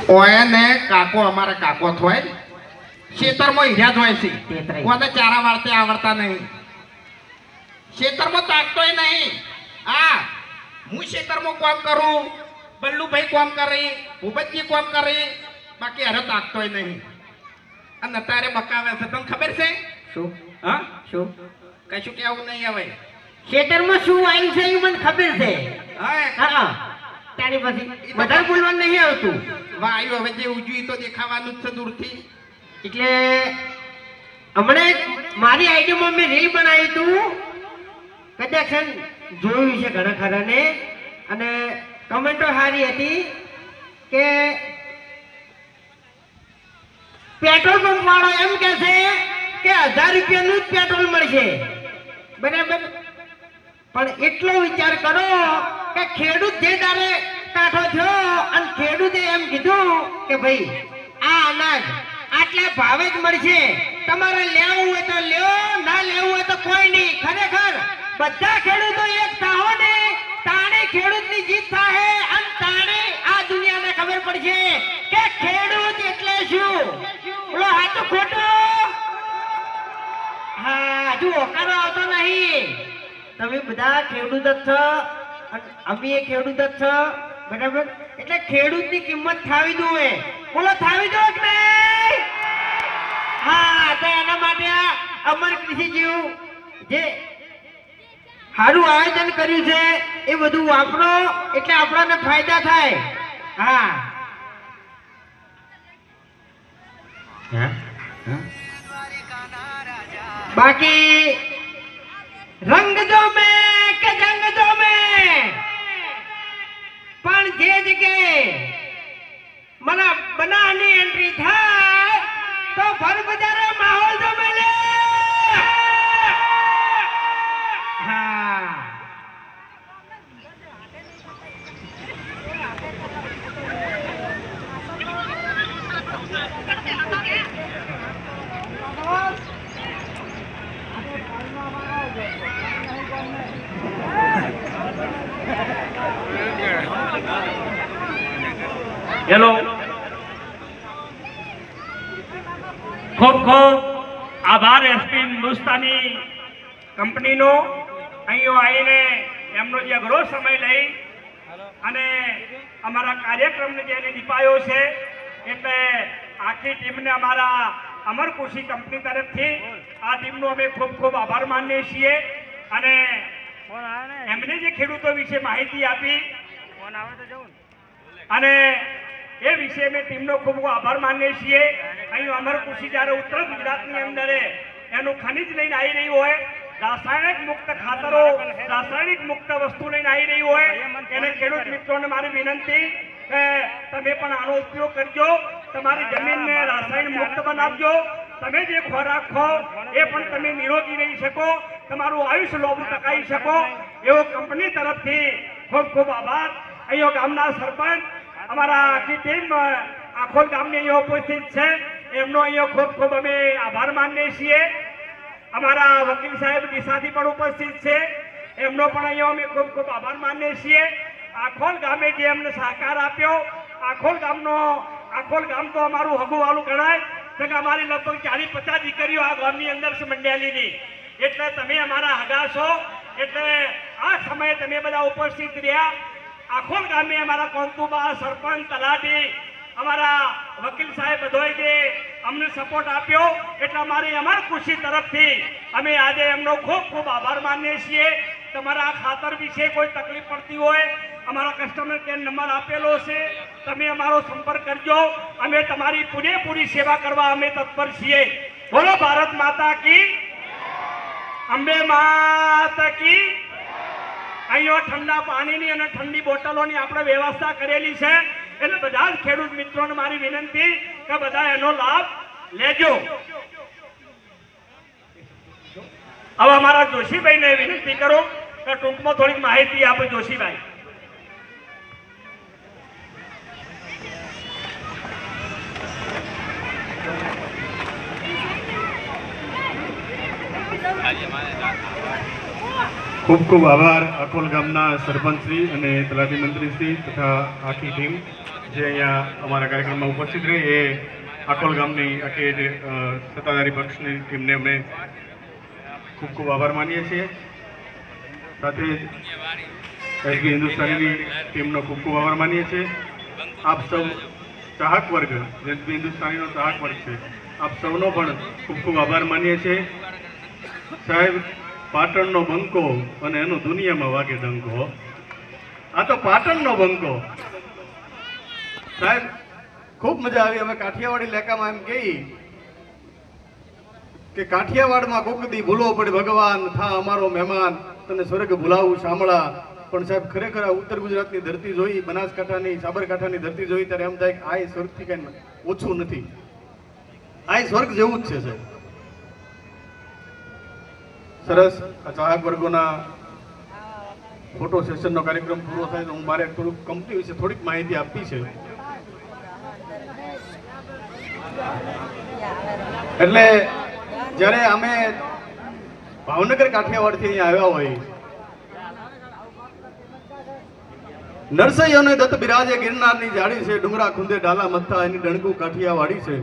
ઓય ને કાકો અમારા કાકો થોય ખેતરમાં હીરા જ હોય છે કોને ચારા વાળતે આવડતા નહીં ખેતરમાં તાકતોય નહીં આ હું ખેતરમાં કામ કરું બલ્લુભાઈ કામ કરે ભૂપતજી કામ કરે બાકી હરે તાકતોય નહીં અને અત્યારે બકાવે છે તમને ખબર છે શું હા શું કશું કેવું નહીં હવે ખેતરમાં શું આવ્યું છે એ મને ખબર છે હા હા તારી પછી વધારે બોલવાનું નહીં આવતું વાયુ હવે જે ઉજવી તો દેખાવાનું જ છે દૂરથી એટલે હમણાં મારી આઈડીમાં મેં રીલ બનાવી હતું કદાચ જોયું છે ઘણા ખરાને અને કમેન્ટો સારી હતી કે પેટ્રોલ પંપ વાળો એમ કે છે કે 1000 રૂપિયાનું જ પેટ્રોલ મળશે બરાબર પણ એટલો વિચાર કરો કે ખેડૂત જે દારે કાઠો થયો અને ખેડૂતે એમ કીધું કે ભાઈ આ અનાજ આટલા ભાવે જ મળશે તમારે લેવું હોય તો લ્યો ના લેવું હોય તો કોઈ નહીં ખરેખર બધા ખેડૂતો એક થાઓ ને તાણે ખેડૂતની જીત થાય અને તાણે આ દુનિયાને ખબર પડશે કે ખેડૂત એટલે શું બોલો સાચું ખોટું હા હજુ હોકારો આવતો નહીં તમે બધા ખેડૂત જ છો અમે ખેડૂત જ છો બરાબર એટલે ખેડૂતની કિંમત થાવી જોઈએ બોલો થાવી દો કે નહીં હા તો એના માટે આ અમર કૃષિજીવ જે સારું આયોજન કર્યું છે એ બધું વાપરો એટલે આપણાને ફાયદા થાય હા બાકી રંગ જો મેં કે જંગ જો મેં પણ જે જગ્યાએ મને બનાની એન્ટ્રી થાય તો ભર બજારે માહોલ જો મેલે હા હેલો ખૂબ ખૂબ આભાર એસપી હિન્દુસ્તાની કંપનીનો અહીં આવીને એમનો જે અઘરો સમય લઈ અને અમારા કાર્યક્રમને જેને દીપાયો છે એટલે આખી ટીમને અમારા અમર કૃષિ કંપની તરફથી આ ટીમનો અમે ખૂબ ખૂબ આભાર માનીએ છીએ અને એમને જે ખેડૂતો વિશે માહિતી આપી અને એ વિશે અમે ટીમનો ખૂબ ખૂબ આભાર માનીએ છીએ અહીં અમર કૃષિ જ્યારે ઉત્તર ગુજરાતની અંદર એનું ખનિજ લઈને આવી રહ્યું હોય રાસાયણિક મુક્ત ખાતરો રાસાયણિક મુક્ત વસ્તુ લઈને આવી રહી હોય એને ખેડૂત મિત્રોને મારી વિનંતી કે તમે પણ આનો ઉપયોગ કરજો તમારી જમીનને રાસાયણિક મુક્ત બનાવજો તમે જે ખોરાક ખો એ પણ તમે નિરોગી રહી શકો તમારું આયુષ્ય લાંબુ ટકાવી શકો એવો કંપની તરફથી ખૂબ ખૂબ આભાર અહીંયા ગામના સરપંચ અમારા આખી ટીમ આખોલ ગામની અહીંયા ઉપસ્થિત છે એમનો અહીંયા ખૂબ ખૂબ અમે આભાર માનીએ છીએ અમારા વકીલ સાહેબ દિશાથી પણ ઉપસ્થિત છે એમનો પણ અહીંયા અમે ખૂબ ખૂબ આભાર માનીએ છીએ આખોલ ગામે જે અમને સહકાર આપ્યો આખોલ ગામ તો અમારું હગુવાળું ગણાય કે અમારી લગભગ 40-50 દીકરીઓ આ ગામની અંદર છે મંડ્યાલીની એટલે તમે અમારા હગા છો એટલે આ સમયે તમે બધા ઉપસ્થિત રહ્યા આખોલ ગામે અમારા કોંતુબા સરપંચ તલાટી અમારા વકીલ સાહેબ બધોય જે અમને સપોર્ટ આપ્યો એટલે અમારી અમર કૃષિ તરફથી અમે આજે એમનો ખૂબ ખૂબ આભાર માનીએ છીએ તમારા ખાતર વિશે કોઈ તકલીફ પડતી હોય અમારા કસ્ટમર કેર નંબર આપેલો છે તમે અમારો સંપર્ક કરજો અમે તમારી પૂરેપૂરી સેવા કરવા અમે તત્પર છીએ બોલો ભારત માતા કી અંબે માતા કી અહીંયા ઠંડા પાણીની અને ઠંડી બોટલોની આપણે વ્યવસ્થા કરેલી છે એટલે બધા જ ખેડૂત મિત્રોને મારી વિનંતી કે બધા એનો લાભ લેજો હવે અમારા જોશીભાઈને વિનંતી કરો કે ટૂંકમાં થોડીક માહિતી આપે જોશીભાઈ ખૂબ ખૂબ આભાર અકોલ ગામના સરપંચશ્રી અને તલાટી મંત્રીશ્રી તથા આખી ટીમ જે અહીંયા અમારા કાર્યક્રમમાં ઉપસ્થિત રહી એ આકોલ ગામની આખી સત્તાધારી પક્ષની ટીમને અમે ખૂબ ખૂબ આભાર માનીએ છીએ. સાથે એસબી હિન્દુસ્તાનીની ટીમનો ખૂબ ખૂબ આભાર માનીએ છીએ. આપ સૌ ચાહક વર્ગ, એસબી હિન્દુસ્તાનીનો ચાહક વર્ગ છે, આપ સૌનો પણ ખૂબ ખૂબ આભાર માનીએ છીએ. સાહેબ, પાટણનો બંકો અને એનો દુનિયામાં વાગે ડંકો. આ તો પાટણનો બંકો. સાહેબ, ખૂબ મજા આવી. અમે કાઠિયાવાડી લેકામાં એમ કહી કે કાઠિયાવાડમાં કોક દી ભૂલો પડે ભગવાન, થા અમારો મહેમાન, તને સ્વર્ગ ભૂલાવું શામળા. પણ સાહેબ, ખરેખર આ ઉત્તર ગુજરાતની ધરતી જોઈ, બનાસકાંઠાની, સાબરકાંઠાની ધરતી જોઈ ત્યારે એમ થાય કે આ સ્વર્ગથી કઈ ઓછું નથી, આ સ્વર્ગ જેવું જ છે સાહેબ. સરસ. આ ચાહક વર્ગોના ફોટો સેશનનો કાર્યક્રમ પૂરો થાય તો હું મારે થોડુંક કંપની વિશે થોડીક માહિતી આપી છે. એટલે જ્યારે અમે ભાવનગર કાઠિયાવાડથી અહીંયા આવ્યા હોય, નરસૈયોને દત્ત બિરાજે ગિરનારની જાડી છે, ડુંગરા ખુંદે ડાલા મથા એની ડણકું કાઠિયાવાડી છે.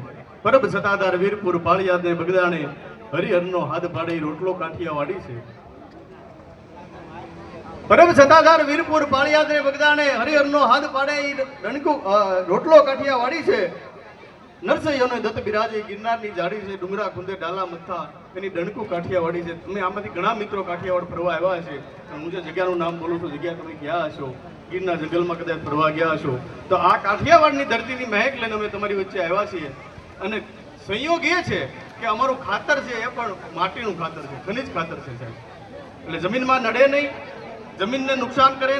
પરબ સતાદાર વીરપુર પાળિયાદ ને બગદાણે, હરિહરનો હાથ પાડે રોટલો કાઠિયાવાડી છે. પરબ સતાધાર વીરપુર પાળિયાદ ને બગદાણે, હરિહરનો હાથ પાડે ડણકું રોટલો કાઠિયાવાડી છે. નરસૈયોને દત્ત બિરાજે ગિરનારની જાડી છે, ડુંગરા ખુંદે ડાલા મથા એની ડણકું કાઠિયાવાડી છે. તમે આમાંથી ઘણા મિત્રો કાઠિયાવાડ ફરવા આવ્યા છે. હું જે જગ્યાનું નામ બોલું છું, જગ્યા તમે ગયા હશો, ગીરના જંગલમાં કદાચ ફરવા ગયા હશો, તો આ કાઠિયાવાડની ધરતીની મહેક લઈને અમે તમારી વચ્ચે આવ્યા છીએ. અને સંયોગ એ છે કે અમારું ખાતર છે એ પણ માટીનું ખાતર છે, ખનિજ ખાતર છે સાહેબ. એટલે જમીનમાં નડે નહીં, જમીનને નુકસાન કરે